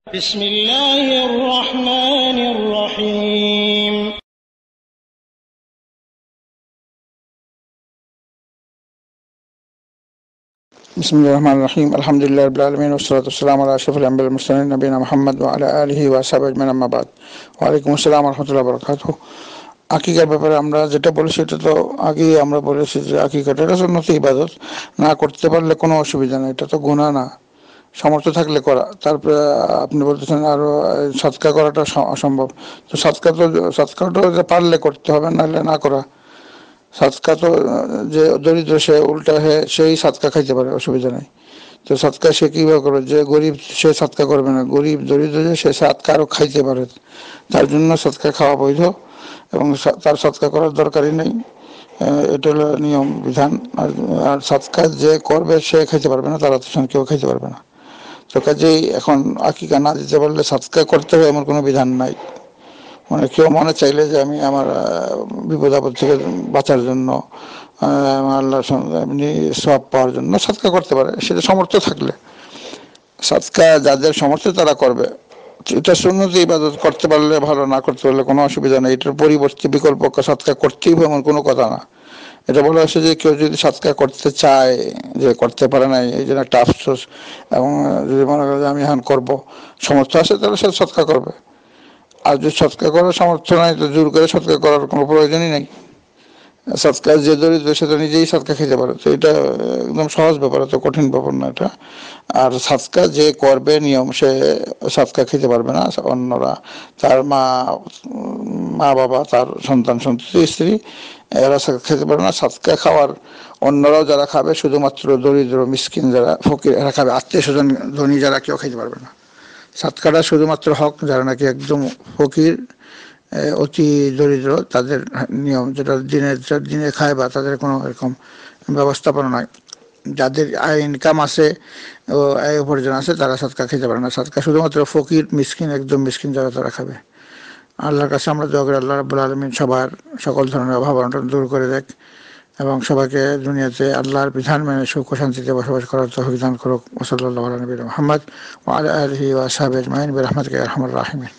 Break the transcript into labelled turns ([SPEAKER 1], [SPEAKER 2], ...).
[SPEAKER 1] بسم الله الرحمن الرحيم
[SPEAKER 2] بسم الله الرحمن الرحيم الحمد لله رب العالمين والصلاة والسلام على أشرف الأنبياء والمرسلين نبينا محمد وعلى آله وصحبه أجمعين أما بعد ওয়ালাইকুম আসসালাম ওয়া রাহমাতুল্লাহি ওয়া বারাকাতুহু। আকিকার ব্যাপারে আমরা যেটা বলেছি সেটা তো আগেই আমরা বলেছি যে আকিকাটা এটা সুন্নত ইবাদত, না করতে পারলে কোনো অসুবিধা নেই, এটা তো গুনাহ না, সামর্থ্য থাকলে করা। তারপরে আপনি বলতেছেন আরো সদকা করাটা অসম্ভব, তো সদকাটা পারলে করতে হবে, নাহলে না করা। সদকা তো যে দরিদ্র সে উল্টা সেই সদকা খাইতে পারে, অসুবিধা নেই। তো সদকা সে কীভাবে করবে? যে গরিব সে সদকা করবে না, গরিব দরিদ্র যে সে সদকা আরও খাইতে পারে, তার জন্য সদকা খাওয়া বৈধ এবং তার সদকা করার দরকারই নেই। এটা হলো নিয়ম বিধান। আর সদকা যে করবে সে খাইতে পারবে না, তার আত্মীয় কেউ খাইতে পারবে না। তো কাজেই এখন আকিকা না দিতে পারলে সদকা করতে হবে এমন কোনো বিধান নাই। মানে কেউ মনে চাইলে যে আমি আমার বিপদ আপদ থেকে বাঁচার জন্য আল্লাহ এমনি সওয়াব পাওয়ার জন্য সদকা করতে পারে, সেটা সামর্থ্য থাকলে। সদকা যাদের সামর্থ্য তারা করবে, এটা সুন্নত ইবাদত, করতে পারলে ভালো, না করতে পারলে কোনো অসুবিধা নেই। এটার পরিবর্তে বিকল্প সদকা করতেই হবে এমন কোনো কথা না। এটা বলা হচ্ছে যে কেউ যদি সদকা করতে চায়, যে করতে পারে নাই, এই জন্য একটা আফসোস, এবং যদি মনে করে যে আমি এখন করবো, সামর্থ্য আছে, তাহলে সে সদকা করবে। আর যদি সৎকার করার সামর্থ্য নাই, তো জোর করে সৎকার করার কোনো প্রয়োজনই নেই। সৎকার যে দরিদ্র সে তো নিজেই সৎকার খেতে পারে, তো এটা একদম সহজ ব্যাপার, এত কঠিন ব্যাপার না এটা। আর সৎকার যে করবে নিয়ম, সে সৎকার খেতে পারবে না। অন্যরা, তার মা বাবা, তার সন্তান সন্ততি, স্ত্রী, এরা সৎকার খেতে পারবে না। সৎকার খাওয়ার অন্যরাও যারা খাবে, শুধুমাত্র দরিদ্র মিসকিন যারা ফকির এরা খাবে, আত্মীয় স্বজন ধনী যারা কেউ খেতে পারবে না। সৎকাটা শুধুমাত্র হক যারা নাকি একদম ফকির, অতি দরিদ্র, তাদের নিয়ম, যেটা দিনে খায় বা তাদের কোনো এরকম ব্যবস্থাপনা নয়। যাদের আয় ইনকাম আছে ও আয় উপার্জন আছে, তারা সৎকা খেতে পারে না। সৎকা শুধুমাত্র ফকির মিসকিন, একদম মিসকিন যারা, তারা খাবে। আল্লাহর কাছে আমরা দোয়া করি আল্লাহ রাব্বুল আলামিন সবার সকল ধরনের অভাব অনটন দূর করে দেখ এবং সবাইকে দুনিয়াতে আল্লাহর বিধান মেনে সুখ ও শান্তিতে বসবাস করার তৌফিক দান করুক। ওয়া সাল্লাল্লাহু আলা নবিয়িনা মুহাম্মদ ওয়া আলা আলিহি ওয়া আসহাবিহি আজমাইন বিরহমাতিকা ইয়া আরহামার রাহিমিন।